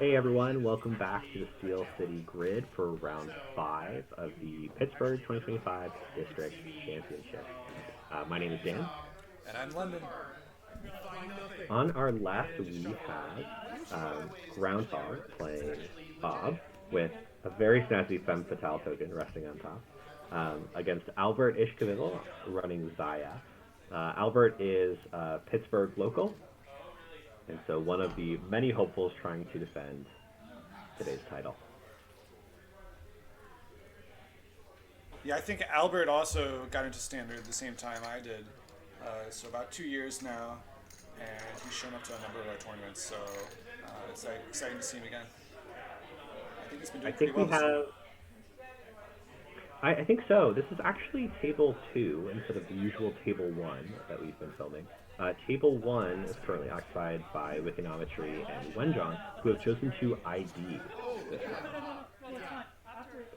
Hey everyone, welcome back to the Steel City Grid for round 5 of the Pittsburgh 2025 District Championship. My name is Dan. And I'm London. On our left, we have Groundhog playing Bob with a very snazzy Femme Fatale token resting on top against AlbertIshkabibble running Zahya. Albert is Pittsburgh local, and so one of the many hopefuls trying to defend today's title. Yeah, I think Albert also got into Standard at the same time I did. So about 2 years now, and he's shown up to a number of our tournaments. So it's exciting to see him again. I think he's been I doing pretty think we well this year. have. I think so. This is actually table 2 instead of the usual table 1 that we've been filming. Table 1 is currently occupied by Wikinometry and Wenjong, who have chosen to ID this time.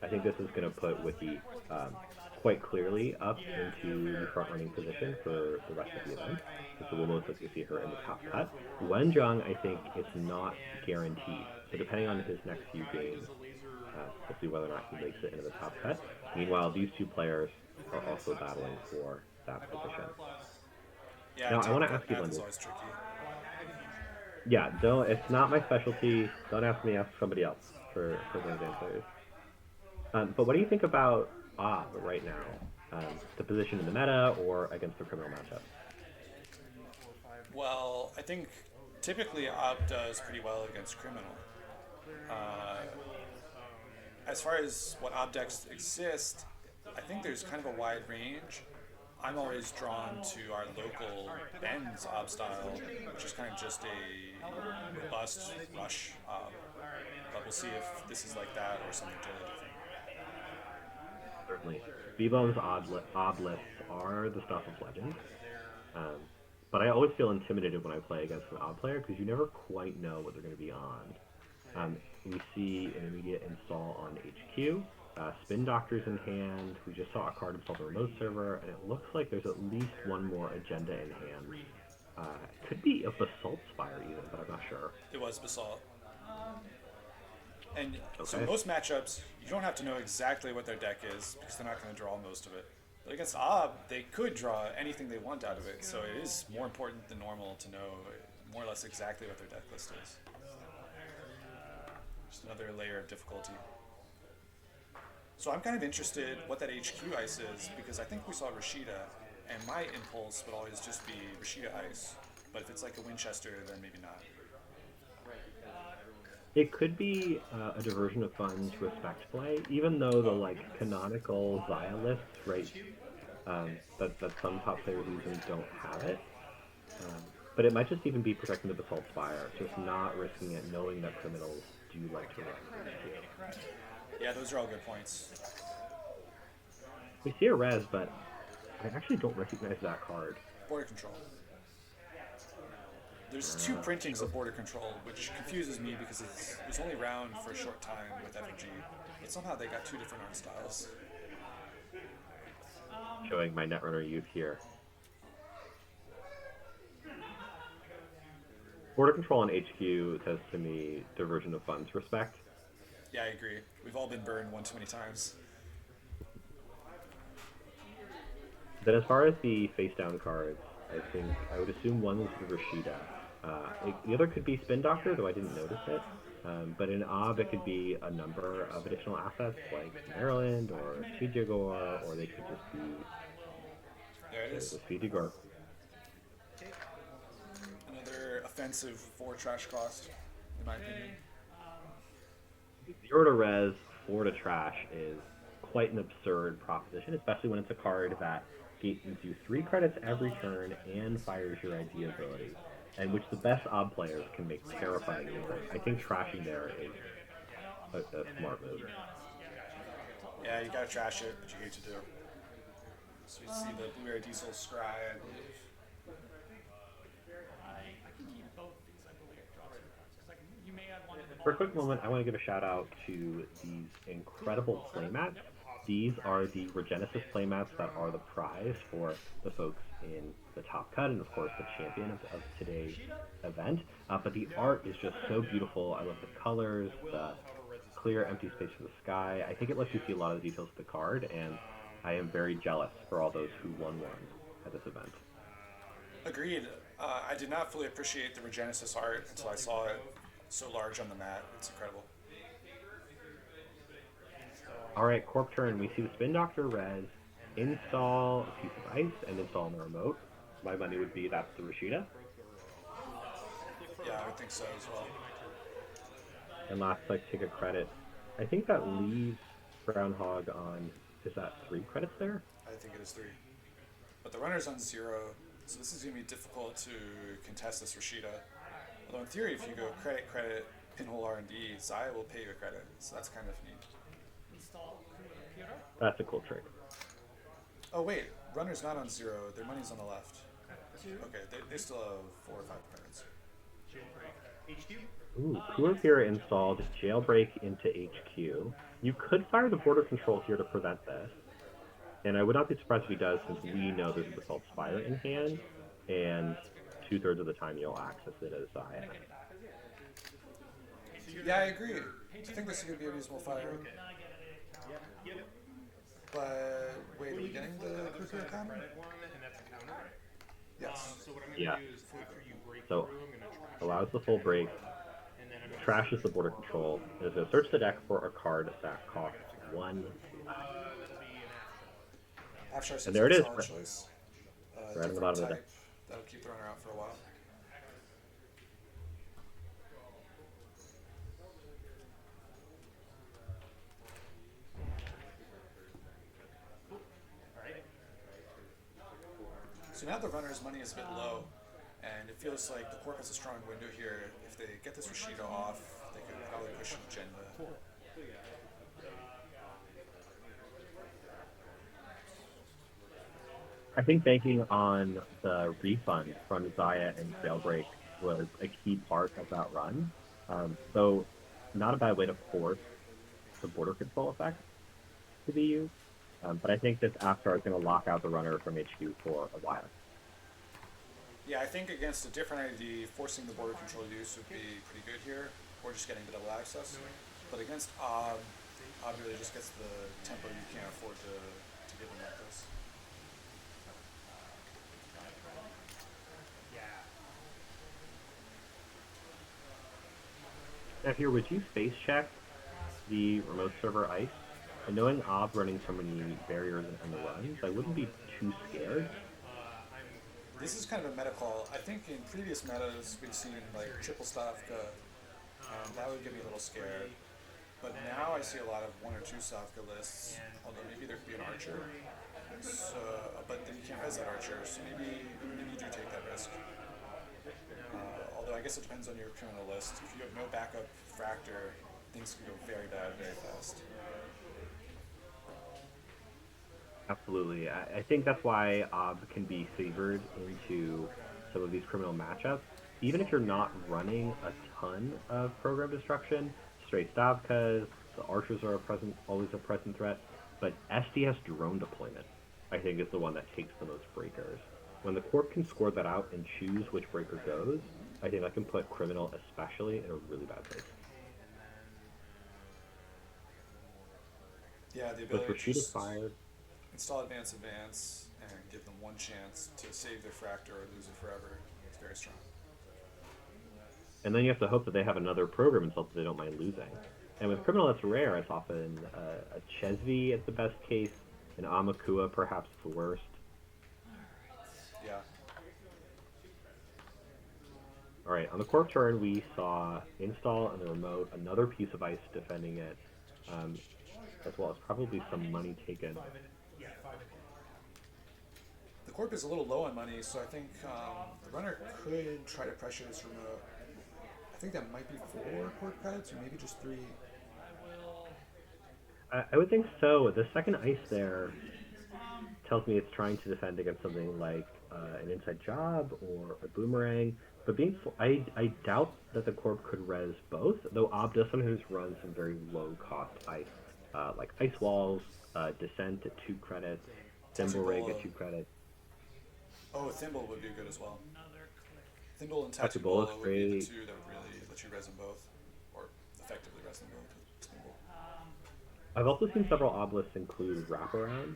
I think this is going to put Wiki quite clearly up into the front-running position for the rest of the event. So we'll most likely see her in the top cut. Wenjong, I think, it's not guaranteed. So depending on his next few games, we'll see whether or not he makes it into the top cut. Meanwhile, these two players are also battling for that position. Yeah, Now, I want top to ask cut you, math is Lindy. always tricky. Yeah, don't. It's not my specialty. Don't ask me. Ask somebody else for those answers. But what do you think about right now? The position in the meta or against the criminal matchup? Well, I think typically Ob does pretty well against Criminal. Uh, as far as what Ob decks exist, I think there's kind of a wide range. I'm always drawn to our local Ben's Ob style, which is kind of just a robust rush Ob. But we'll see if this is like that or something totally different. Certainly. V-Bomb's odd lists are the stuff of legend. Um, but I always feel intimidated when I play against an odd player because you never quite know what they're going to be on. We see an immediate install on HQ, Spin Doctors in hand. We just saw a card install the remote server, and it looks like there's at least one more agenda in hand. It could be a Basalt Spire even, but I'm not sure. It was Basalt. And so Okay. most matchups, you don't have to know exactly what their deck is because they're not going to draw most of it. But against Ob, they could draw anything they want out of it, so it is more important than normal to know more or less exactly what their deck list is. Just another layer of difficulty. So I'm kind of interested what that HQ ice is because I think we saw Rashida, and my impulse would always just be Rashida ice. But if it's like a Winchester, then maybe not. It could be a diversion of funds respect play, even though the like canonical Zaya lists, right? That some top players usually don't have it. But it might just even be protecting the Basalt Spire, just not risking it, knowing that criminals do like to run. Yeah, those are all good points. We see a res, but I actually don't recognize that card. Border control. There's two printings of border control, which confuses me because it was only around for a short time with FG, but somehow they got two different art styles. Showing my Netrunner youth here. Border control on HQ says to me diversion of funds respect. Yeah, I agree. We've all been burned one too many times. Then as far as the face down cards, I think I would assume one is the Rashida. The other could be Spin Doctor, though I didn't notice it. But in Ob, it could be a number of additional assets like Maryland or Tijigor, or they could just be There it is. the Tijigor. Another offensive 4 trash cost, in my opinion. 0 to res, 4 to trash is quite an absurd proposition, especially when it's a card that gives you 3 credits every turn and fires your ID ability, and which the best Ob players can make terrifying use. I think trashing there is a smart move. Yeah, you gotta trash it, but you hate to do. So we see the Blue Air Diesel Scry, I believe. For a quick moment, I want to give a shout out to these incredible playmats. These are the Regenesis playmats that are the prize for the folks in the top cut and, of course, the champion of today's event. But the art is just so beautiful. I love the colors, the clear, empty space for the sky. I think it lets you see a lot of the details of the card, and I am very jealous for all those who won one at this event. Agreed. I did not fully appreciate the Regenesis art until I saw it so large on the mat. It's incredible. All right, Corp turn. We see the Spin Doctor res, install a piece of ice, and install on the remote. My money would be that's the Rashida. Yeah, I would think so as well. And last click, take a credit. I think that leaves Groundhog on, is that 3 credits there? I think it is 3. But the runner's on 0, so this is going to be difficult to contest this Rashida. Although in theory, if you go credit, credit, pinhole R&D, Zahya will pay you a credit, so that's kind of neat. That's a cool trick. Oh wait, runner's not on 0, their money's on the left. Okay, they still have 4 or 5 credits. Ooh, Kurakira installed Jailbreak into HQ. You could fire the border control here to prevent this. And I would not be surprised if he does, since we know there's a Basalt Spire in hand, and 2/3 of the time you'll access it as Zahya. Yeah, I agree. I think this is going to be a reasonable fire. But wait, are we getting the Kurakira counter? Yes. Yeah. So, allows the full break, trashes the border control, and is going to search the deck for a card that costs 1 And there it is. Choice. Right on the bottom of the deck. That'll keep the runner out for a while. So now the runner's money is a bit low, and it feels like the Corp has a strong window here. If they get this Rashida off, they could probably push an agenda. I think banking on the refund from Zahya and Jailbreak was a key part of that run. So, not a bad way to force the border control effect to be used. But I think this Aftar is going to lock out the runner from HQ for a while. Yeah, I think against a different ID, forcing the border control use would be pretty good here, or just getting the double access. But against Ob really just gets the tempo you can't afford to give him like this. Now here, would you face check the remote server ice? And knowing Ob running so many barriers and the runs, I wouldn't be too scared. This is kind of a meta call. I think in previous metas we've seen like triple Stavka, and that would get me a little scared. But now I see a lot of 1 or 2 Stavka lists, although maybe there could be an archer. So, but then you can't res that archer, so maybe you do take that risk. Although I guess it depends on your criminal list. If you have no backup fractor, things can go very bad very fast. Absolutely. I think that's why Ob can be favored into some of these criminal matchups. Even if you're not running a ton of program destruction, straight Stavkas, the archers are always a present threat, but SDS drone deployment, I think, is the one that takes the most breakers. When the Corp can score that out and choose which breaker goes, I think that can put criminal especially in a really bad place. Yeah, the ability to Rashida fired. Install advance, and give them 1 chance to save their fractor or lose it forever. It's very strong. And then you have to hope that they have another program installed so they don't mind losing. And with criminal, that's rare. It's often a Chesvi at the best case, an Amakua perhaps the worst. Yeah. All right, on the Corp turn, we saw install on the remote, another piece of ice defending it, as well as probably some money taken. The Corp is a little low on money, so I think the runner could try to pressure this remote. I think that might be 4 Corp credits, or maybe just 3. I would think so. The second ice there tells me it's trying to defend against something like an inside job or a boomerang. But I doubt that the Corp could res both, though Ob does sometimes run some very low-cost ice, like Ice Walls, Descent at 2 credits, Thimble Rig at 2 credits. Oh, Thimble would be good as well. Thimble and Tattoo Tattoo Bowl is Bola would be the great. two that would really let you res them both, or effectively res them both with Thimble. I've also seen several obelisks include Wraparound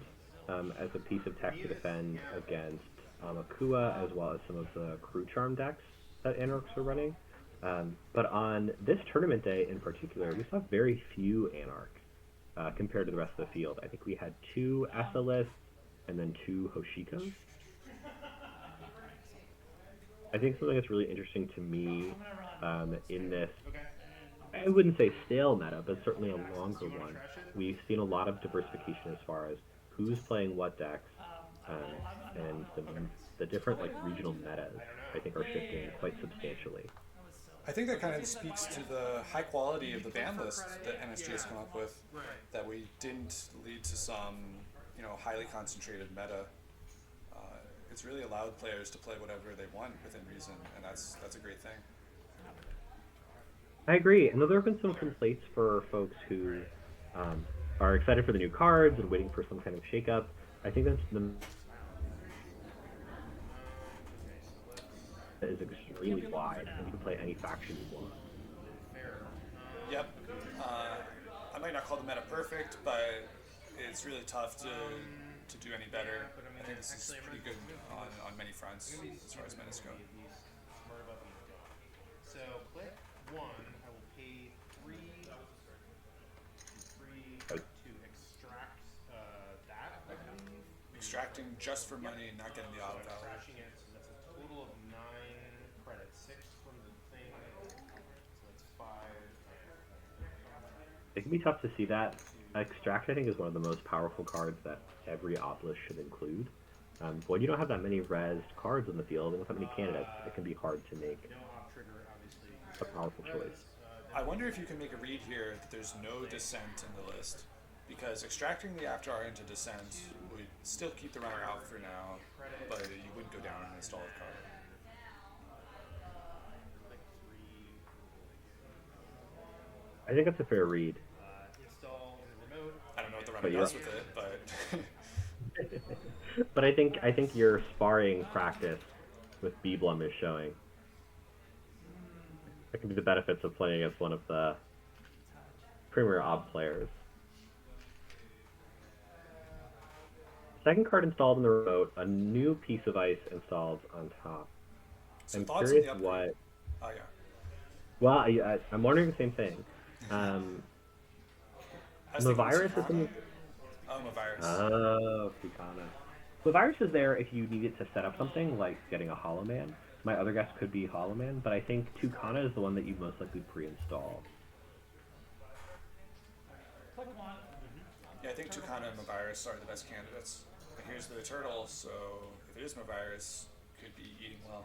as a piece of tech to defend against Akua, as well as some of the Crew Charm decks that Anarchs are running. But on this tournament day in particular, we saw very few Anarchs compared to the rest of the field. I think we had two SLS and then two Hoshikos. I think something that's really interesting to me in this, I wouldn't say stale meta, but certainly a longer one. We've seen a lot of diversification as far as who's playing what decks, and the different like regional metas. I think are shifting quite substantially. I think that kind of speaks to the high quality of the ban list that NSG has come up with, that we didn't lead to some, highly concentrated meta. It's really allowed players to play whatever they want within reason, and that's a great thing. I agree, and there have been some complaints for folks who um, are excited for the new cards and waiting for some kind of shakeup. I think that's the is extremely wide, and you can play any faction you want. Yep. I might not call the meta perfect, but it's really tough to do any better. I think this is pretty good on many fronts as far as metas go. So click one. I will pay three Uh, to extract that, I believe. Extracting just for money, not getting the auto So value. crashing it, so that's a total of 9 credits. 6 from the thing, so that's 5. It can be tough to see that. Extract, I think, is one of the most powerful cards that every obelisk should include. When you don't have that many rezzed cards in the field and with that many candidates, it can be hard to make No op trigger, obviously. a powerful choice. I wonder if you can make a read here that there's no Descent in the list, because extracting the After R into Descent would still keep the runner out for now, but you wouldn't go down and install the card. Like 3. I think that's a fair read. Install in the remote. I don't know what the runner But does yeah. with it, but But I think your sparring practice with Beeblum is showing. That can be the benefits of playing against one of the premier ob players. Second card installed in the remote, a new piece of ice installed on top. so I'm thoughts on curious the upgrade? what. Oh yeah. Well, I'm wondering the same thing. Um, I was thinking Mavirus is in. Sukana. Oh, Mavirus. Oh, Fukana. Mavirus is there if you need it to set up something like getting a Hollow Man. My other guess could be Hollow Man, but I think Tukana is the one that you most likely pre-install. Yeah, I think Tucana and Mavirus are the best candidates. And here's the turtle, so if it is Mavirus, could be eating well.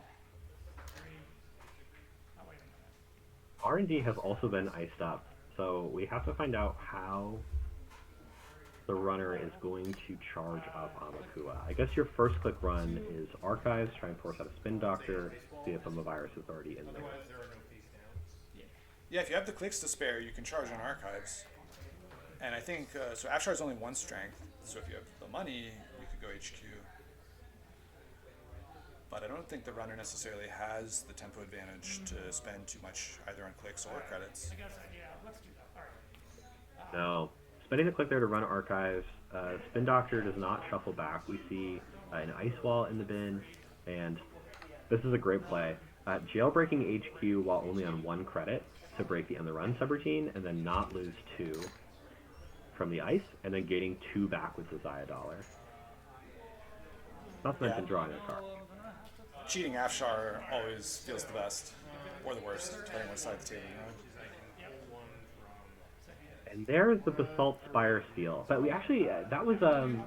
R&D has also been iced up, so we have to find out how the runner is going to charge up Amakua. I guess your first click run is Archives, try and force out a Spin Doctor, see if a Mavirus is already in there. Otherwise, there are no face downs. Yeah, if you have the clicks to spare, you can charge on Archives. And I think, so Afshar is only 1 strength, so if you have the money, you could go HQ. But I don't think the runner necessarily has the tempo advantage to spend too much either on clicks or credits. No. Spending the click there to run Archives, Spin Doctor does not shuffle back. We see an Ice Wall in the bin, and this is a great play. Jailbreaking HQ while only on 1 credit to break the End the Run subroutine, and then not lose 2 from the ice, and then gaining 2 back with the Zahya dollar. Not to mention drawing a card. Cheating Afshar always feels the best, or the worst, depending on what side of the table you're on. And there's the Basalt Spire steal. But we actually, that was an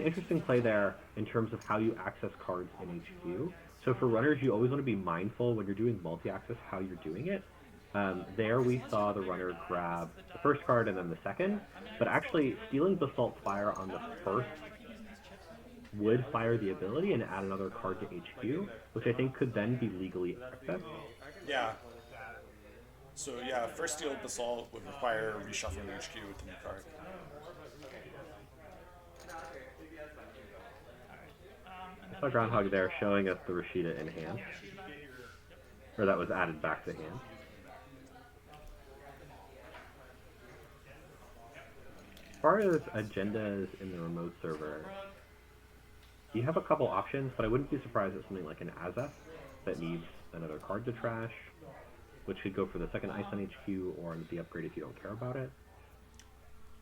interesting play there in terms of how you access cards in HQ. So for runners, you always want to be mindful when you're doing multi-access how you're doing it. There we saw the runner grab the first card and then the second, but actually stealing Basalt Spire on the first would fire the ability and add another card to HQ, which I think could then be legally accessed. Yeah. So yeah, first steal Basalt would require reshuffling HQ with the new card. saw Groundhog there showing us the Rashida in hand. Or that was added back to hand. As far as agendas in the remote server, you have a couple options, but I wouldn't be surprised at something like an Azef that needs another card to trash, which could go for the second ice on HQ or the upgrade if you don't care about it.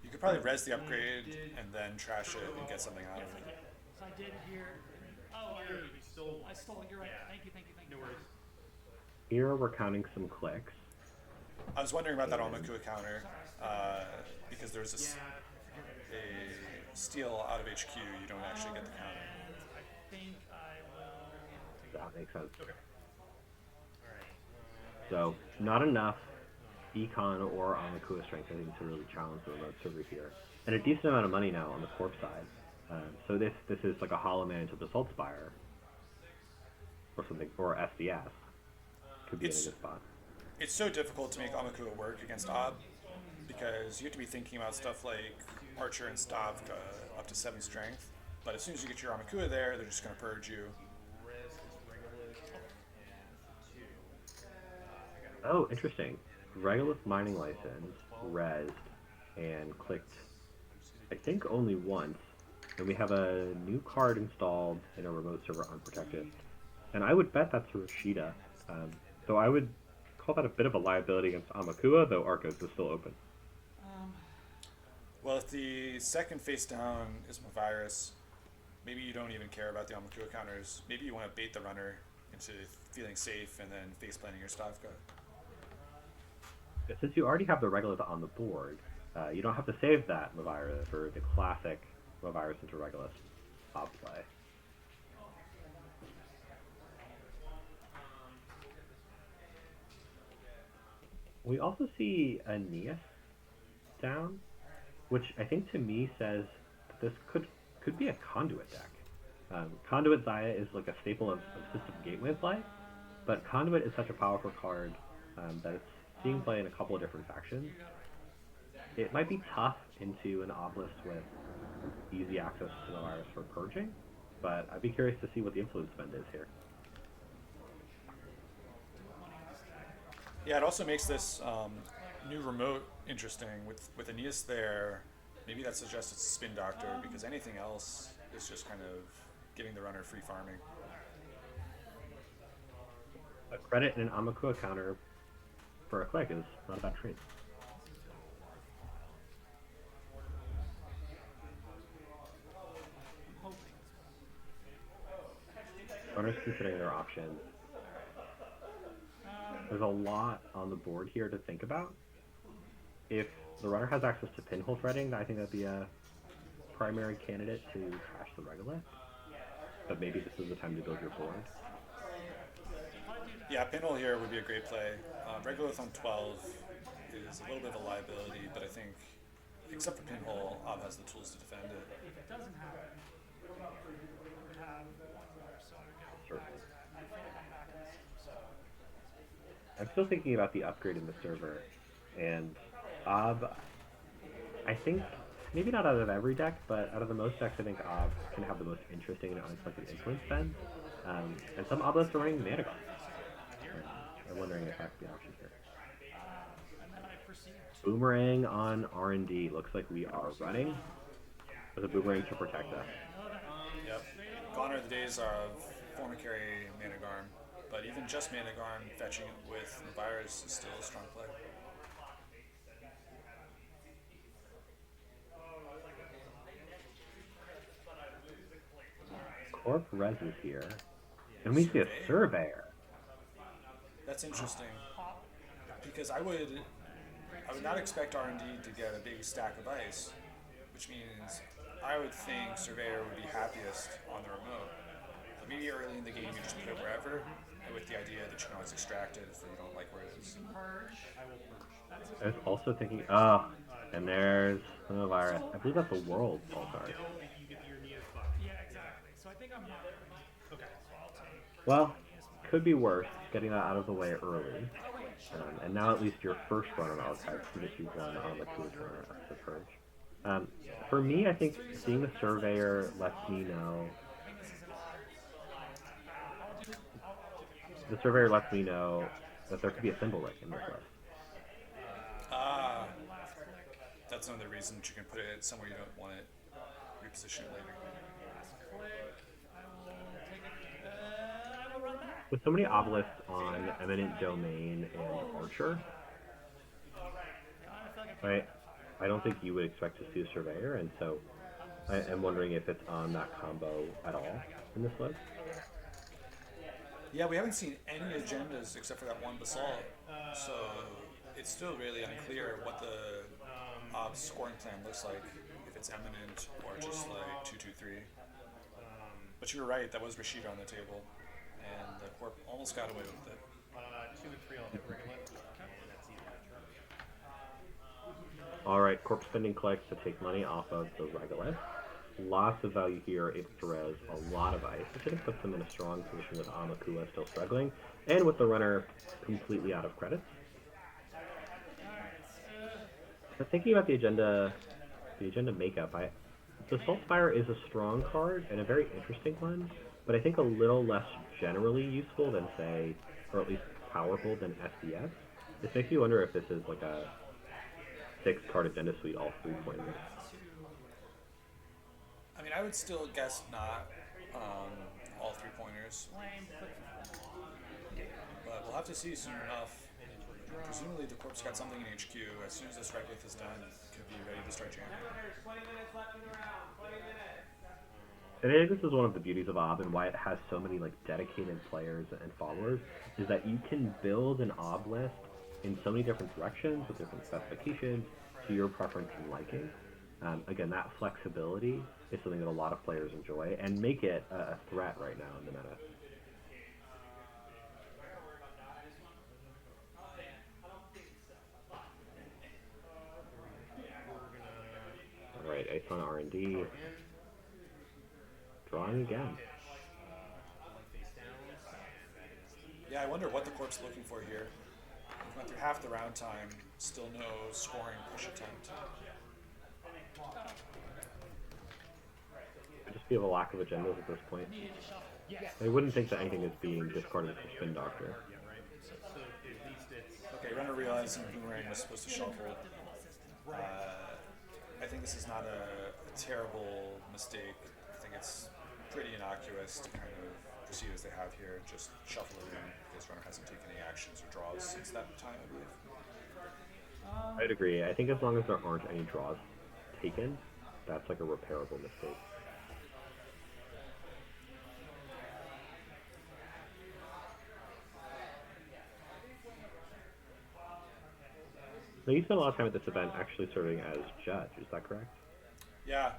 You could probably res the upgrade and then trash it and get something out of it. I did hear. Oh, I stole it. You're right. Thank you. No worries. Here we're counting some clicks. I was wondering about that Omakua counter, because there's a steal out of HQ, you don't actually get the counter. I think I will. That makes sense. Okay. Alright. So, not enough Econ or Omakua strength, I think, to really challenge the remote server here. And a decent amount of money now on the Corp side. So this is like a Hollow Man to the Salt Spire. Or something, or SDS. Could be in a good spot. It's so difficult to make Omakua work against Ob, because you have to be thinking about stuff like Archer and Stavka up to 7 strength. But as soon as you get your Omakua there, they're just going to purge you. Oh, interesting. Regolith Mining License, rezzed, and clicked, I think, only once. And we have a new card installed in a remote server unprotected. And I would bet that's a Rashida. Though I would call that a bit of a liability against Amakua, though Arcos is still open. Well, if the second face down is Mavirus, maybe you don't even care about the Amakua counters. Maybe you want to bait the runner into feeling safe and then face planning your Stavka. Since you already have the Regolith on the board, you don't have to save that Mavirus for the classic Mavirus into Regolith pop play. We also see Aeneas down, which I think to me says that this could be a Conduit deck. Conduit Zahya is like a staple of System Gateway play, but Conduit is such a powerful card that it's seeing play in a couple of different factions. It might be tough into an Obelisk with easy access to the virus for purging, but I'd be curious to see what the influence spend is here. Yeah, it also makes this new remote interesting. With Aeneas there, maybe that suggests it's a Spin Doctor, because anything else is just kind of giving the runner free farming. A credit and an Amakua counter for a click is not a bad trade. Runners considering their options. There's a lot on the board here to think about. If the runner has access to pinhole threading, I think that'd be a primary candidate to trash the Regolith. But maybe this is the time to build your board. Yeah, pinhole here would be a great play. Regolith on 12 is a little bit of a liability, but I think, except for pinhole, Ob has the tools to defend it. If it doesn't happen, it would have so Certainly. I feel like I'm back in this. So I'm still thinking about the upgrade in the server, and Ob, I think, maybe not out of every deck, but out of the most decks, I think Ob can have the most interesting and unexpected influence spend. And some Obelisk are running Managon. I'm wondering if that could be an option here. and then I perceived Boomerang on R&D. Looks like we are running with a Boomerang to protect us. Yep. Gone are the days of former carry Managarm, but even just Managarm fetching it with the virus is still a strong play. Corp Res is here. And we see a Surveyor. That's interesting, because I would not expect R&D to get a big stack of ice, which means I would think Surveyor would be happiest on the remote. But maybe early in the game you just put it wherever, with the idea that you can always extract it if you don't like where it is. I was also thinking, and there's the virus. I believe that's a world ball card. yeah, exactly. So I think I'm not. Okay. So I'll take. Well, could be worse, getting that out of the way early. And now at least your first run on archives can get you one on the tool turn after the purge. For me, I think seeing the Surveyor lets me know the surveyor lets me know that there could be a symbol ring in this list. Ah, Last click. that's another reason that you can put it somewhere you don't want it. Reposition it later. Last click. I will take it. I will run back. With so many obelisks on Eminent Domain and Archer, I feel like I right? I don't think you would expect to see a surveyor, and so I am wondering if it's on that combo at all in this list. Yeah, we haven't seen any agendas except for that one basalt, so it's still really unclear what the scoring plan looks like, if it's eminent or just like 2-2-3. But you were right, that was Rashida on the table, and the Corp almost got away with it. 2 and 3 I'll hit Regolith, and that's easy to turn. All right, Corp spending clicks to take money off of the Regolith. Lots of value here, able to res a lot of ice, which I think puts them in a strong position with Amakua still struggling, and with the runner completely out of credits. But thinking about the agenda makeup, the Saltspire is a strong card and a very interesting one, but I think a little less generally useful than, say, or at least powerful than SDS. This makes me wonder if this is like a 6-card agenda suite, all 3-pointers. I mean, I would still guess not all 3-pointers, but we'll have to see soon enough. Presumably the Corp's got something in HQ. As soon as this Regolith is done, it could be ready to start jamming. And I think this is one of the beauties of Ob and why it has so many like dedicated players and followers, is that you can build an Ob list in so many different directions with different specifications to your preference and liking. Again, that flexibility is something that a lot of players enjoy and make it a threat right now in the meta. All right, Ice on R&D. Drawing again. Yeah, I wonder what the Corp's looking for here. We went through half the round time, still no scoring push attempt. Could just be of a lack of agendas at this point. I wouldn't think that anything is being discarded for Spin Doctor. Okay, runner realizing Boomerang was supposed to shuffle. I think this is not a terrible mistake. I think it's pretty innocuous to kind of proceed as they have here. Just shuffle it in because runner hasn't taken any actions or draws since that time, I believe. I'd agree. I think as long as there aren't any draws taken, that's like a repairable mistake. Now, you spent a lot of time at this event actually serving as judge, is that correct? Yeah,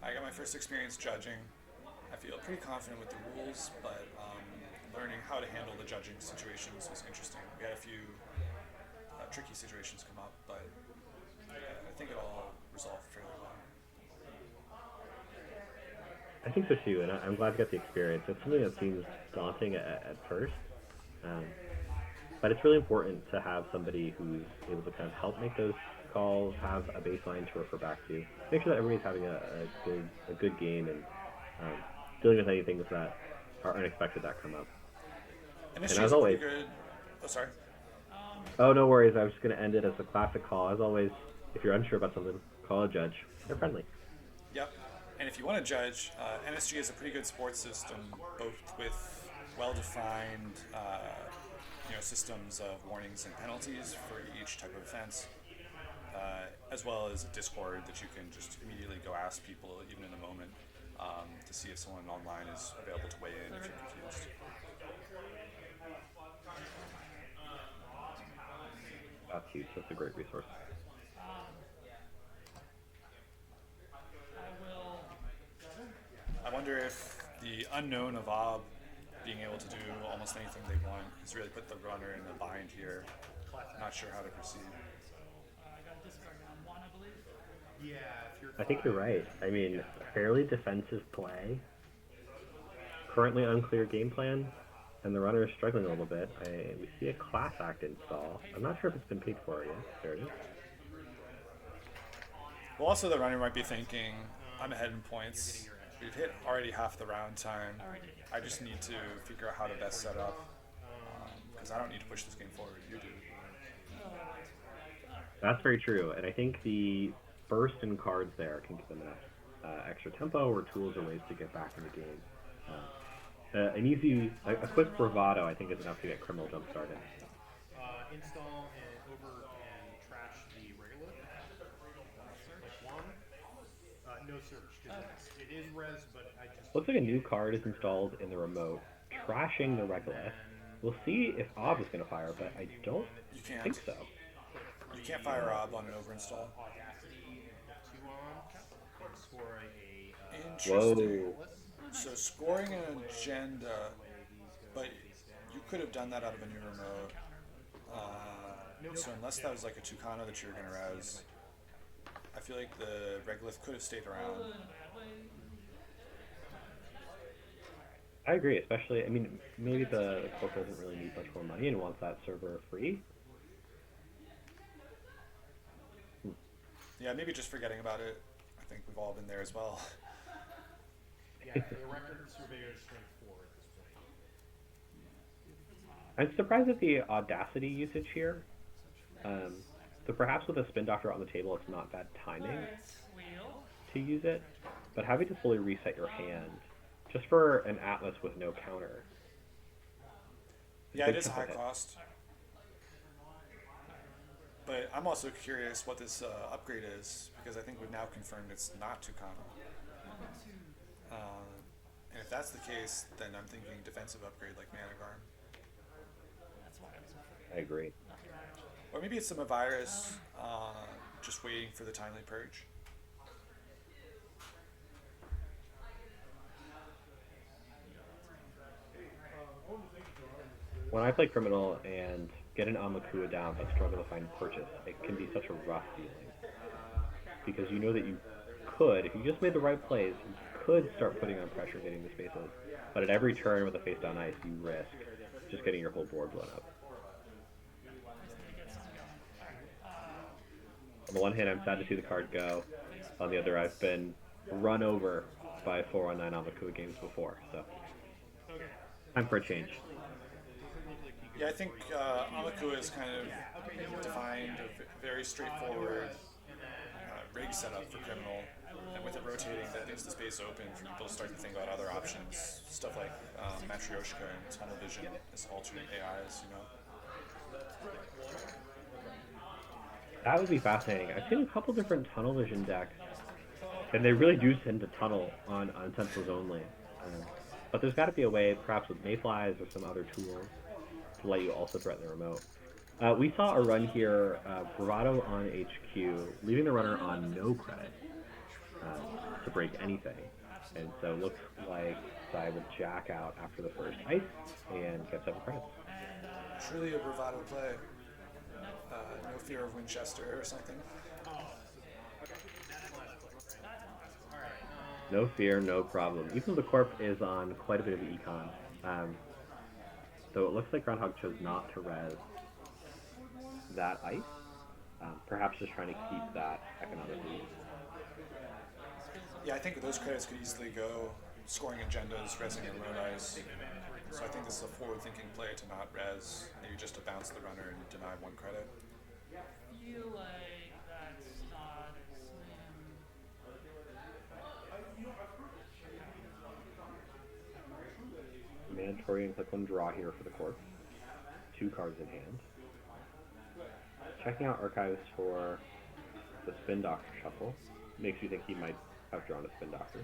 I got my first experience judging. I feel pretty confident with the rules, but learning how to handle the judging situations was interesting. We had a few tricky situations come up, but I think it all resolved fairly well. I think so too, and I'm glad to get the experience. It's something that seems daunting at first, but it's really important to have somebody who's able to kind of help make those calls, have a baseline to refer back to, make sure that everybody's having a good game and dealing with any things that are unexpected that come up. And as always, good. Oh, sorry. Oh, no worries. I was just going to end it as a classic call. As always, if you're unsure about something, call a judge. They're friendly. Yep. And if you want to judge, NSG is a pretty good sports system, both with well-defined systems of warnings and penalties for each type of offense, as well as a Discord that you can just immediately go ask people, even in the moment, to see if someone online is available to weigh in if you're confused. That's huge. That's a great resource. I wonder if the unknown of Ob being able to do almost anything they want has really put the runner in a bind here. Not sure how to proceed. I got discarded on one, I believe. Yeah, if you're I think you're right. I mean, fairly defensive play. Currently unclear game plan, and the runner is struggling a little bit. We see a class act install. I'm not sure if it's been paid for yet. There it is. Well, also the runner might be thinking, I'm ahead in points. We've hit already half the round time. I just need to figure out how to best set up. because I don't need to push this game forward. You do. That's very true, and I think the burst in cards there can give them enough extra tempo or tools or ways to get back in the game. A quick bravado, I think, is enough to get criminal jump started. Install and over and trash the regolith. Like one. No search, because it is res, but I just... Looks like a new card is installed in the remote, trashing the regolith. We'll see if Ob is going to fire, but I don't think so. You can't fire Ob on an overinstall. Audacity and put 2 on and score a Interesting. Whoa. So scoring an agenda, but you could have done that out of a new remote. So unless that was like a Tucano that you were going to res, I feel like the regolith could have stayed around. I agree, especially, I mean, maybe the corp doesn't really need much more money and wants that server free. Yeah, maybe just forgetting about it. I think we've all been there as well. Yeah, the record surveyor is strength 4 at this point. I'm surprised at the Audacity usage here. So perhaps with a Spin Doctor on the table, it's not bad timing to use it, but having to fully reset your hand just for an Atlas with no counter. Yeah, it is a high cost. But I'm also curious what this upgrade is, because I think we've now confirmed it's not Tucano. And if that's the case, then I'm thinking defensive upgrade like Managarm. I agree. Or maybe it's some virus, just waiting for the timely purge. When I play Criminal and get an Amakua down but struggle to find purchase, it can be such a rough feeling. Because you know that you could, if you just made the right plays, you could start putting on pressure getting the spaces. But at every turn with a face down ice, you risk just getting your whole board blown up. On the one hand, I'm sad to see the card go. On the other, I've been run over by 4-on-9 Amakua games before, so time for a change. Yeah, I think Amakua is kind of defined a very straightforward rig setup for Criminal, and with it rotating, that leaves the space open for people to start to think about other options, stuff like Matryoshka and Tunnel Vision as alternate AIs, you know. That would be fascinating. I've seen a couple different Tunnel Vision decks, and they really do tend to tunnel on Sentinels only. But there's got to be a way, perhaps with Mayflies or some other tools, to let you also threaten the remote. We saw a run here, Bravado on HQ, leaving the runner on no credit to break anything. And so it looks like Zahya would jack out after the first ice and get 7 credits. Truly a bravado play. No fear of Winchester or something. No fear, no problem. Even though the Corp is on quite a bit of econ. So it looks like Groundhog chose not to res that ice. Perhaps just trying to keep that economic lead. Yeah, I think those credits could easily go scoring agendas, resing and road ice. So I think this is a forward-thinking play to not res, maybe just to bounce the runner and deny 1 credit. I feel like that's not Mandatory and click 1 draw here for the Corp. 2 cards in hand. Checking out archives for the Spin Doctor shuffle. Makes you think he might have drawn a Spin Doctor.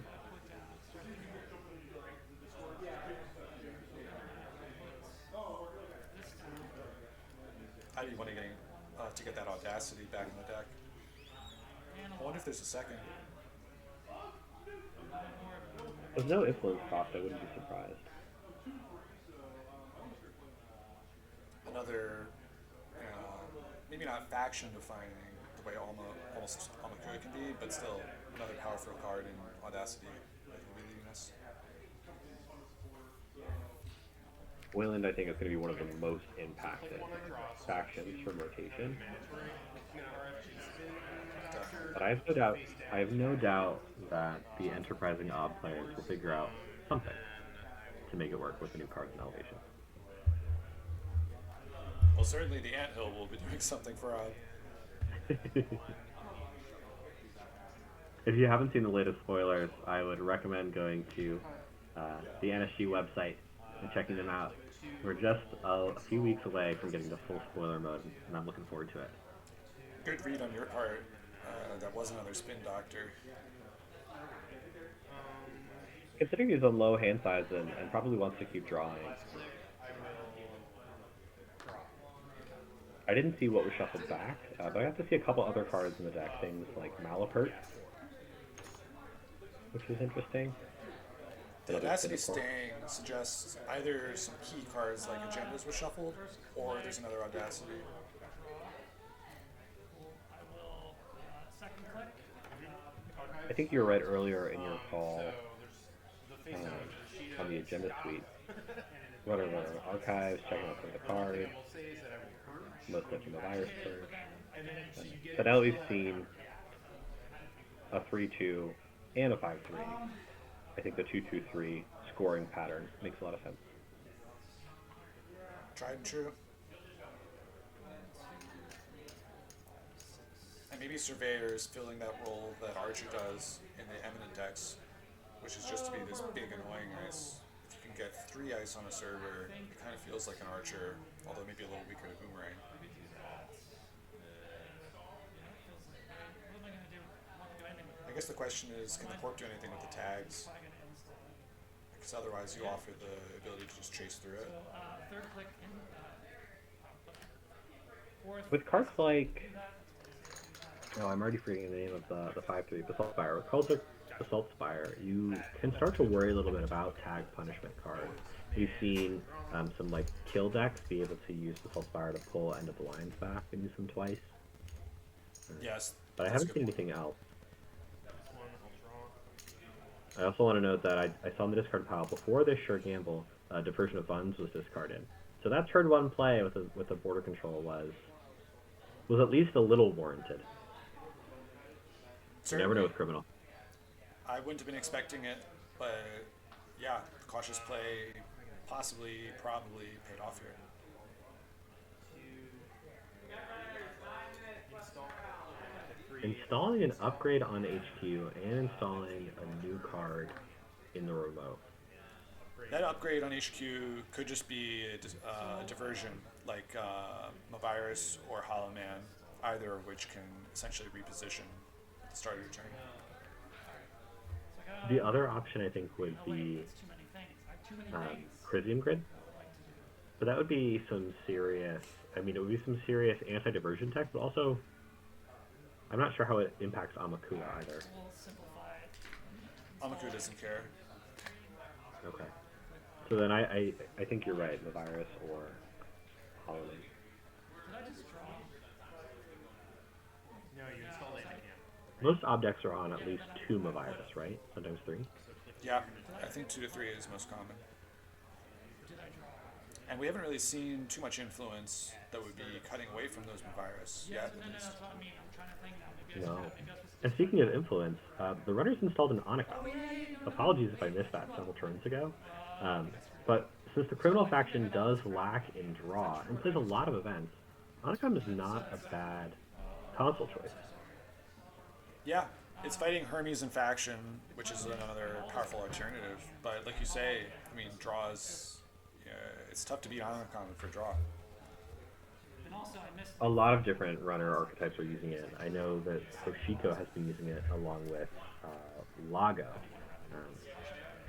How do you want to get that Audacity back in the deck? I wonder if there's a second. With no influence cost, I wouldn't be surprised. Another, maybe not faction defining the way almost Amakua can be, but still another powerful card in Audacity that will be leading us. Wayland, I think, is going to be one of the most impacted factions from rotation. But I have no doubt that the enterprising Ob players will figure out something to make it work with the new cards and elevation. Well, certainly the anthill will be doing something for Ob. If you haven't seen the latest spoilers, I would recommend going to the NSG website and checking them out. We're just a few weeks away from getting to full spoiler mode, and I'm looking forward to it. Good read on your part. That was another spin doctor. Considering he's on low hand size and probably wants to keep drawing. I didn't see what was shuffled back, but I got to see a couple other cards in the deck, things like Malapert, which was interesting. The Audacity Staying suggests either some key cards like Agendas were shuffled, or there's another Audacity. I think you were right earlier in your call on the agenda suite. One of our archives, checking out some of the cards, most of the virus search. But now we've seen a 3-2 and a 5-3. I think the 2-2-3 scoring pattern makes a lot of sense. Tried and true. And maybe Surveyor is filling that role that Archer does in the Eminent decks, which is just to be this big annoying ice. If you can get 3 ice on a server, it kind of feels like an Archer, although maybe a little weaker to Boomerang. I guess the question is, can the Corp do anything with the tags? Because otherwise you offer the ability to just chase through it. With cards like... Oh, I'm already forgetting the name of the 5-3, Basalt Spire. With cards like Basalt Spire, you can start to worry a little bit about tag punishment cards. We've seen some like kill decks be able to use Basalt Spire to pull End of the Lines back and use them twice. Yes. But I haven't seen anything else. I also want to note that I saw in the discard pile before this Sure Gamble, Diversion of Funds was discarded. So that turn 1 play with the border control was at least a little warranted. You never know with Criminal. I wouldn't have been expecting it, but yeah, cautious play possibly, probably paid off here. Installing an upgrade on HQ and installing a new card in the remote. That upgrade on HQ could just be a diversion, like Mavirus or Hollow Man, either of which can essentially reposition at the start of your turn. The other option, I think, would be Crisium Grid. But that would be some serious... I mean, it would be some serious anti-diversion tech, but also... I'm not sure how it impacts Amakua either. Amakua doesn't care. Okay. So then I think you're right, the virus or Hollow Man. No, you install it. Most objects are on at least 2 Mavirus, right? Sometimes 3? Yeah, I think 2 to 3 is most common. And we haven't really seen too much influence that would be cutting away from those Mavirus yet, at least. No. And speaking of influence, the runners installed an Onyx. Apologies if I missed that several turns ago. But since the criminal faction does lack in draw and plays a lot of events, Onycom is not a bad console choice. Yeah, it's fighting Hermes and faction, which is another powerful alternative. But like you say, I mean, draws. It's tough to beat Onycom for draw. A lot of different runner archetypes are using it. I know that Hoshiko has been using it along with Lago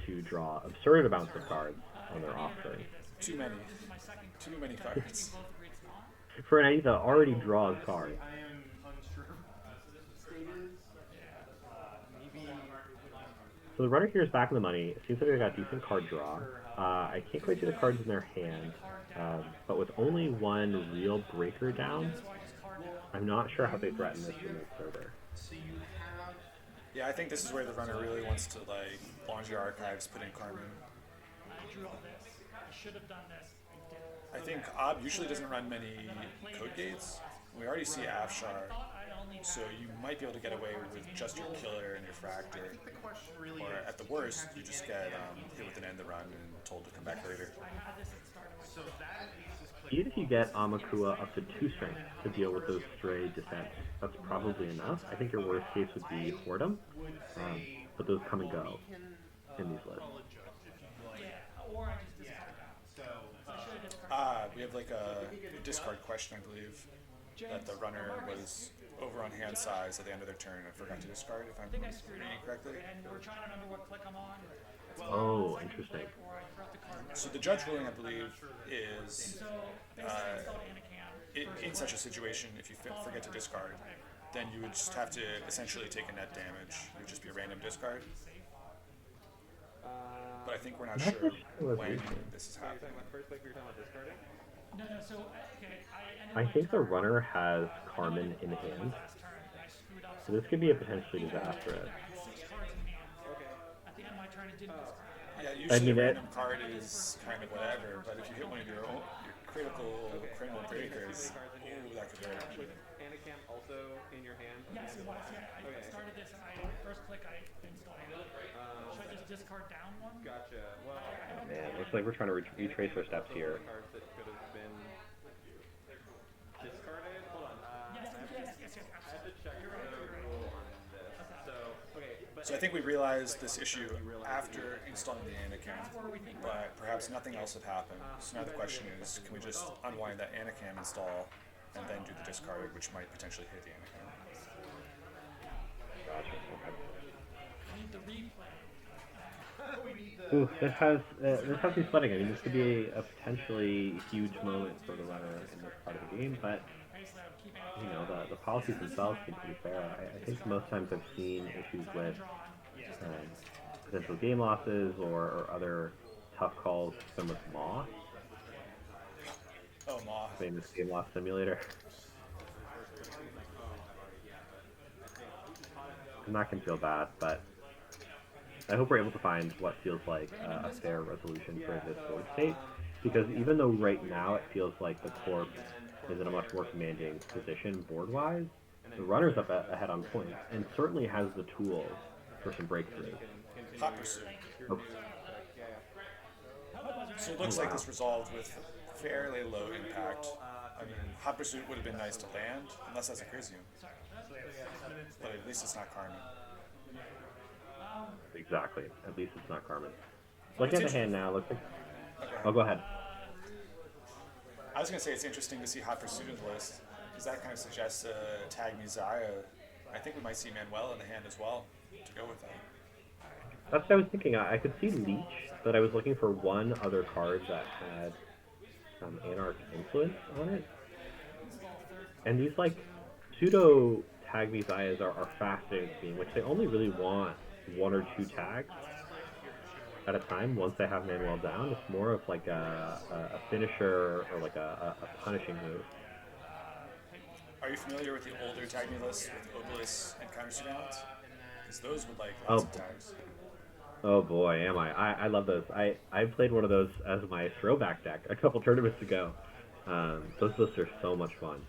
to draw absurd amounts of cards on their off turn. Too many. Too many cards. For an that already draws cards. I am unsure what the state is. Maybe. So the runner here is back in the money. It seems like they got decent card draw. I can't quite see the cards in their hand, but with only 1 real breaker down, I'm not sure how they threaten this remote further. Yeah, I think this is where the runner really wants to like launch your archives, put in Carmen. I think Ob usually doesn't run many code gates. We already see Afshar, so you might be able to get away with just your killer and your fractor. Or at the worst, you just get hit with an end the run and told to come back later. So that ace is succeed if you get Amakua up to 2 strength to deal with those stray defense. That's probably enough. I think your worst case would be Hordem, but those come and go in these lists. We have like a discard question, I believe, that the runner was over on hand size at the end of their turn and forgot to discard, if I'm reading correctly. Oh, interesting. So the judge ruling, I believe, is in such a situation, if you forget to discard, then you would just have to essentially take a net damage. It would just be a random discard. But I think we're not sure when this is happening. I think the runner has Carmen in hand, so this could be a potentially disastrous. Yeah, usually a random card is kind of whatever, but if you hit one of your critical criminal breakers, ooh, that could hurt. Anacam also in your hand? Yes, it was. Yeah, I started this and first click I installed it. Should I just discard down one? Gotcha. Well, Man, looks like we're trying to retrace our steps here. cards that could have been discarded. Hold on. Yes, I have to check the rule on this. So, okay. So I think we realized this issue after installing the Anacam, but perhaps nothing else had happened. So now the question is, can we just unwind that Anacam install and then do the discard, which might potentially hit the Anacam? Gotcha. Okay. Need the replay. Ooh, this has me sweating. I mean, this could be a potentially huge moment for the runner in this part of the game, but you know, the policies themselves seem pretty fair. I think most times I've seen issues with potential game losses or other tough calls, some with Moth, Oh, Moth. famous game loss simulator. I'm not going to feel bad, but I hope we're able to find what feels like a fair resolution for this board state, because even though right now it feels like the corp is in a much more commanding position board-wise, the runner's up ahead on points, and certainly has the tools for some breakthroughs. Hot Pursuit. Oh, So it looks like this resolved with fairly low impact. I mean, Hot Pursuit would have been nice to land, unless that's a Crisium. But at least it's not Carmen. exactly. At least it's not Carmen. Looking at the hand now, looks like... Okay. Oh, go ahead. I was going to say it's interesting to see Hot Pursuit in the list, because that kind of suggests Tag Me Zahya. I think we might see Manuel in the hand as well, to go with that. That's what I was thinking. I could see Leech, but I was looking for one other card that had Anarch Influence on it. And these, like, pseudo Tag Me Zahyas are fascinating to me, in which they only really want 1 or 2 tags at a time once they have Manuel down. It's more of like a finisher or like a punishing move. Are you familiar with the older Tag Me list with Obelisk and Counter Surveillance? Because those would like Oh. lots of tags. Oh boy, am I. I love those. I played one of those as my throwback deck a couple tournaments ago. Those lists are so much fun.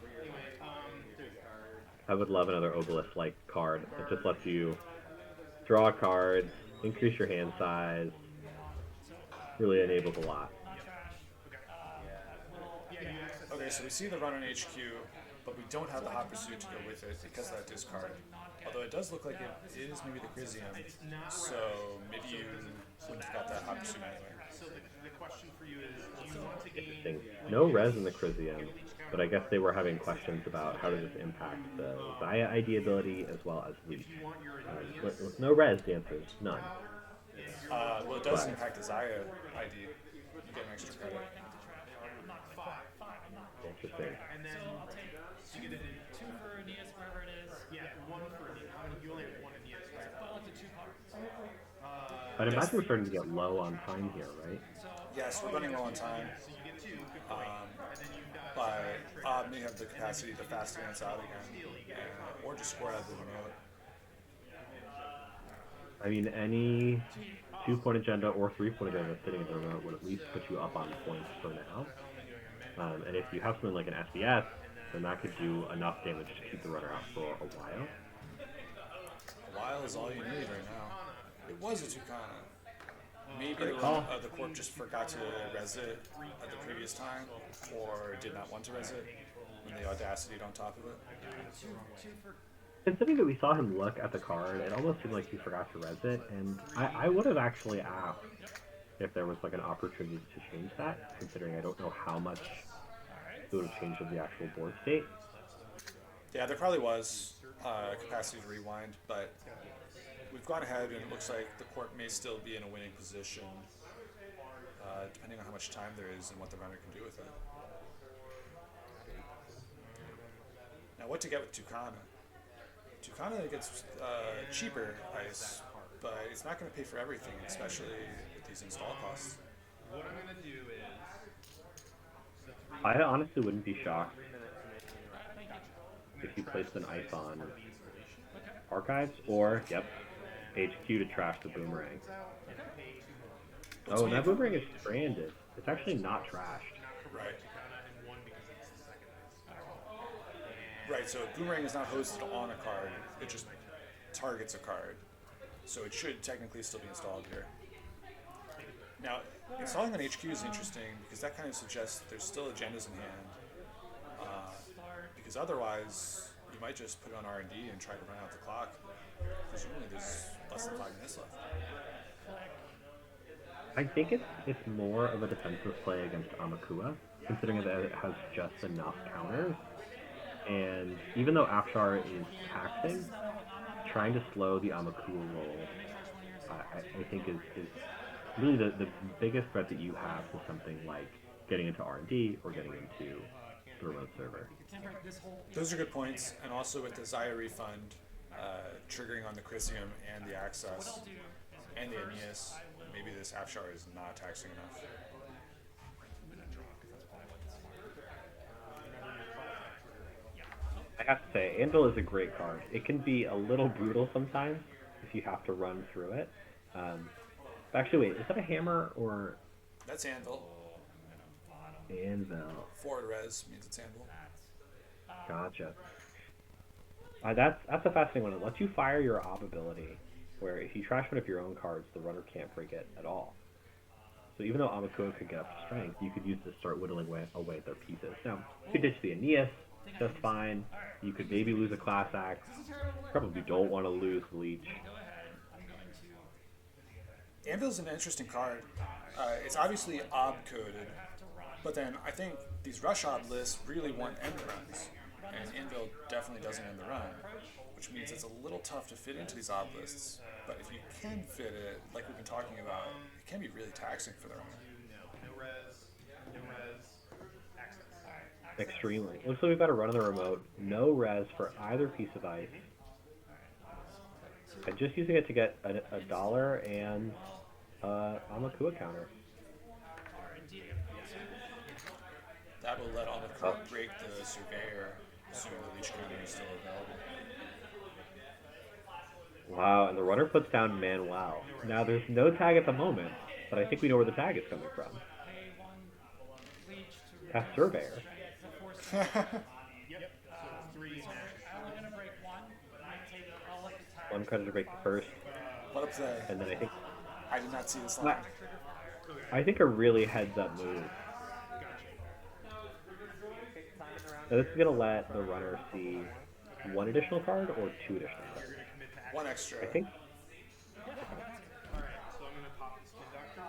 I would love another Obelisk-like card that just lets you draw cards, increase your hand size, really enables a lot. Okay, so we see the run on HQ, but we don't have the Hot Pursuit to go with it because of that discard. Although it does look like it is maybe the Crisium, so maybe you wouldn't have got that Hot Pursuit anyway. So the question for you is, do you want to gain... Interesting. No res in the Crisium, but I guess they were having questions about how does this impact the Zahya ID ability as well as Leech. With no res, the answer is none. Well, it does impact the Zahya ID. You get an extra credit. Interesting. And then you get it in 2 for Aeneas, wherever it is. yeah, 1 for Aeneas. You only have 1 Aeneas. But like the 2 cards. But I imagine we're starting to get low on time here, right? Yes, we're running low on time. So you get 2, good point. And then you've got... But may have the capacity to fast dance out again, or just score out of the remote. I mean, any 2-point agenda or 3-point agenda sitting in the remote would at least put you up on points for now. And if you have something like an SBS, then that could do enough damage to keep the runner out for a while. A while is all you need right now. It was a Tucana. Maybe Great call. the corp just forgot to res it at the previous time, or did not want to res it when they audacity on top of it. Two for Considering that we saw him look at the card, it almost seemed like he forgot to res it, and I would have actually asked if there was like an opportunity to change that, considering I don't know how much it would have changed of the actual board state. Yeah, there probably was capacity to rewind, but we've gone ahead and it looks like the corp may still be in a winning position, depending on how much time there is and what the runner can do with it. Now, what to get with Tucana? Tucana gets cheaper ice, but it's not going to pay for everything, especially with these install costs. What I'm gonna do is I honestly wouldn't be shocked if you placed an ice on archives, or, yep, HQ to trash the boomerang. Oh, and that boomerang is stranded. It's actually not trashed. Right. and one because it's the second ice. Right, so Boomerang is not hosted on a card, it just targets a card. So it should technically still be installed here. Now, installing on HQ is interesting because that kind of suggests there's still agendas in hand. Because otherwise, you might just put it on R&D and try to run out the clock. Presumably there's less than 5 minutes left. I think it's more of a defensive play against Amakua, considering that it has just enough counters. And even though Afshar is taxing, trying to slow the Amakua roll, I think is really the biggest threat that you have to something like getting into R&D or getting into the remote server. Those are good points, and also with the Zahya refund triggering on the Chrysium and the Access and the Aeneas, maybe this Afshar is not taxing enough. I have to say, Anvil is a great card. It can be a little brutal sometimes if you have to run through it. Actually, wait, is that a hammer or That's Anvil. Anvil? Forward res means it's Anvil. Gotcha. That's a fascinating one. It lets you fire your Ob ability, where if you trash one of your own cards, the runner can't break it at all. So even though Amakua could get up to strength, you could use this to start whittling away at their pieces. Now, you could ditch the Aeneas, just fine. You could maybe lose a Class Axe. Probably don't want to lose Leech. Anvil's an interesting card. It's obviously Ob coded, but then I think these rush Ob lists really want end runs, and Anvil definitely doesn't end the run, which means it's a little tough to fit into these Ob lists. But if you can fit it, like we've been talking about, it can be really taxing for the runner. No res, access. Extremely. Looks like we've got a run on the remote. No res for either piece of ice. I'm just using it to get a dollar and Amakua counter. That will let Amakua break the Surveyor, assuming the Leech counter is still available. Wow, and the runner puts down Manuel. Now there's no tag at the moment, but I think we know where the tag is coming from. That's Surveyor. Yep. So 3. One credit to break the first, What a play. and then I did not see this line. I think a really heads-up move. Now this is going to let the runner see one additional card or 2 additional cards. One extra. I think. So I'm gonna pop the Spin Doctor.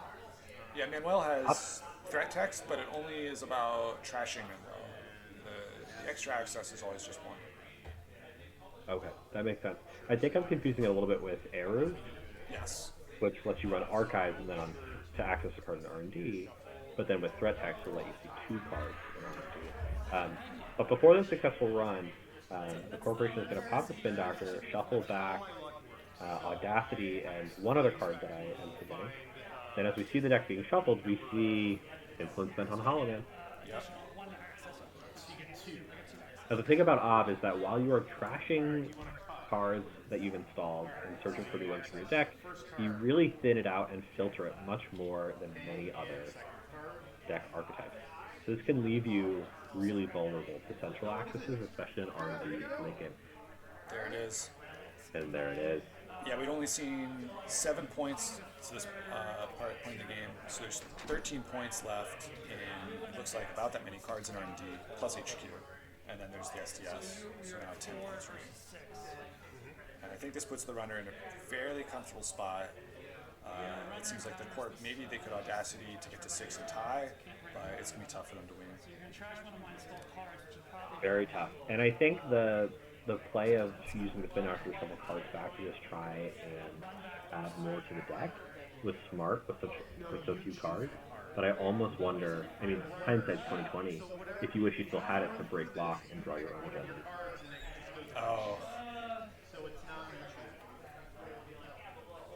Yeah, Manuel has threat text, but it only is about trashing Manuel. The extra access is always just one. Okay, that makes sense. I think I'm confusing it a little bit with Eru, Yes. which lets you run archives and then to access a card in R&D, but then with threat text will let you see 2 cards in R&D. But before the successful run, the corporation is going to pop the Spin Doctor, shuffle back Audacity, and one other card that I am forgetting. Then as we see the deck being shuffled, we see Influence Spent on Holoman. Yep. Now the thing about Ob is that while you are trashing cards that you've installed and searching for new ones for your deck, you really thin it out and filter it much more than many other deck archetypes. So this can leave you really vulnerable to central accesses, especially in R&D, like it. There it is. And there it is. Yeah, we'd only seen 7 points to this point in the game, so there's 13 points left in, it looks like, about that many cards in R&D, plus HQ, and then there's the SDS, so now 10 points remaining. And I think this puts the runner in a fairly comfortable spot. It seems like the Corp, maybe they could Audacity to get to 6 and tie, but it's going to be tough for them to win. Very tough. And I think the play of using the spin doctor to shuffle cards back to just try and add more to the deck was smart with so few cards. But I almost wonder, I mean, hindsight's 2020, if you wish you still had it to break block and draw your own agenda. Oh.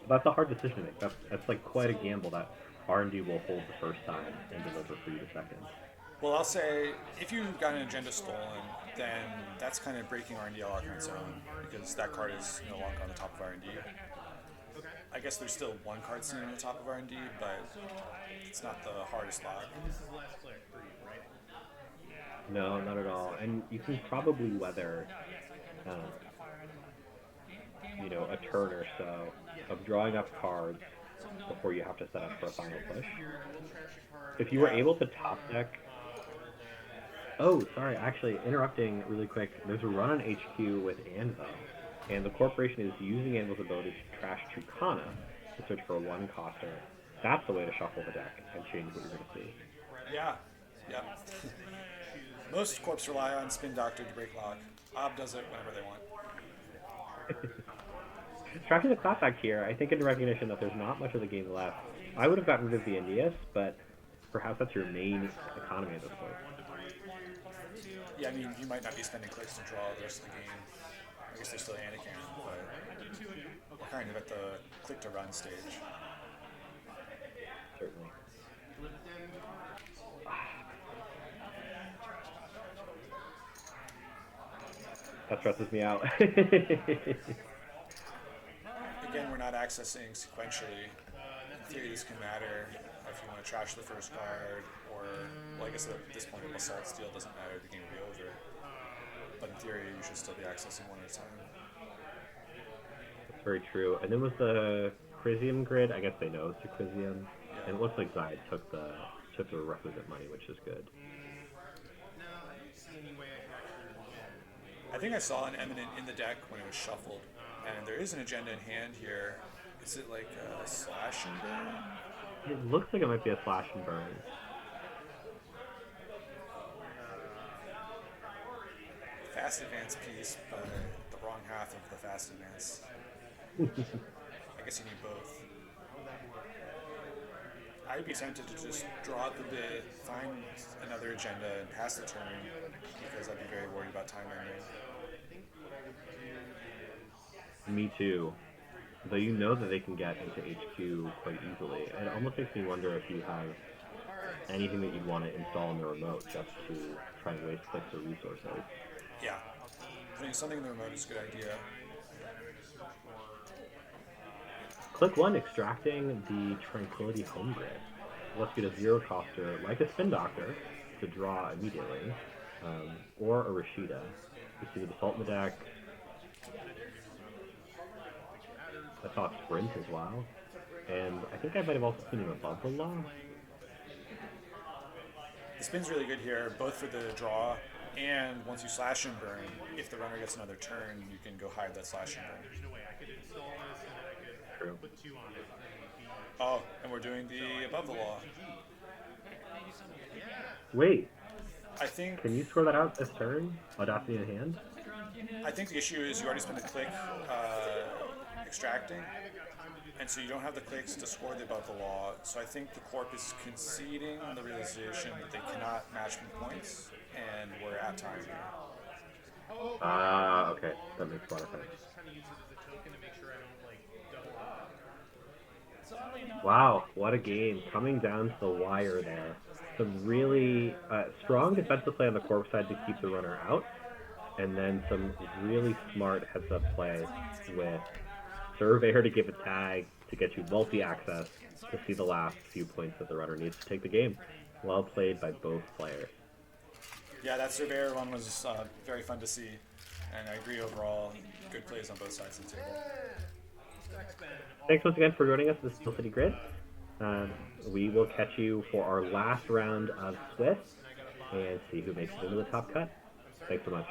That's a hard decision to make. That's like quite a gamble that R&D will hold the first time and deliver for you the second. Well, I'll say, if you got an agenda stolen, then that's kind of breaking R&D a lot on its own, because that card is no longer on the top of R&D. I guess there's still one card sitting on the top of R&D, but it's not the hardest lock. No, not at all. And you can probably weather, a turn or so of drawing up cards before you have to set up for a final push. If you were able to top deck... Oh, sorry, actually, interrupting really quick. There's a run on HQ with Anvil, and the corporation is using Anvil's ability to trash Tucana to search for a one-coster. That's the way to shuffle the deck and change what you're going to see. Yeah. Most corps rely on Spin Doctor to break lock. Ob does it whenever they want. Tracking the class act here, I think in recognition that there's not much of the game left, I would have gotten rid of the Endius, but perhaps that's your main economy at this point. Yeah, I mean, you might not be spending clicks to draw the rest of the game. I guess there's still Anakin, but we're kind of at the click to run stage. Certainly. That stresses me out. Again, we're not accessing sequentially. In theory, this can matter if you want to trash the first card, or, well, I guess at this point, Assault Steel doesn't matter, the game will be over. But in theory, you should still be accessing one at a time. That's very true. And then with the Chrysium grid, I guess they know it's a Chrysium. Yeah. And it looks like Zahya took the requisite money, which is good. I think I saw an Eminent in the deck when it was shuffled, and there is an agenda in hand here. Is it like a slash and burn? It looks like it might be a slash and burn. Fast advance piece, but the wrong half of the fast advance. I guess you need both. I'd be tempted to just draw up a bit, find another agenda, and pass the turn, because I'd be very worried about time ending. Me too. Though you know that they can get into HQ quite easily. It almost makes me wonder if you have anything that you'd want to install in the remote just to try and waste clicks or resources. Yeah. Putting something in the remote is a good idea. Click 1, extracting the Tranquility Home Grid. Let's get a zero-coster, like a Spin Doctor, to draw immediately, or a Rashida. You see the Basalt in the deck. I saw Sprint as well, and I think I might have also seen him above the law. The spin's really good here, both for the draw, and once you slash and burn, if the runner gets another turn, you can go hide that slash and burn. True. Oh, and we're doing the above the law. Wait, I think. can you score that out this turn? Audacity in hand? I think the issue is you already spent a click extracting, and so you don't have the clicks to score the above the law. So I think the Corp is conceding on the realization that they cannot match me points, and we're at time here. Okay, that makes a lot of sense. Wow, what a game. Coming down to the wire there. Some really strong defensive play on the Corp side to keep the runner out, and then some really smart heads-up play with Surveyor to give a tag to get you multi-access to see the last few points that the runner needs to take the game. Well played by both players. Yeah, that Surveyor one was very fun to see, and I agree overall, good plays on both sides of the table. Thanks once again for joining us at the Steel City Grid. We will catch you for our last round of Swiss and see who makes it into the top cut. Thanks so much.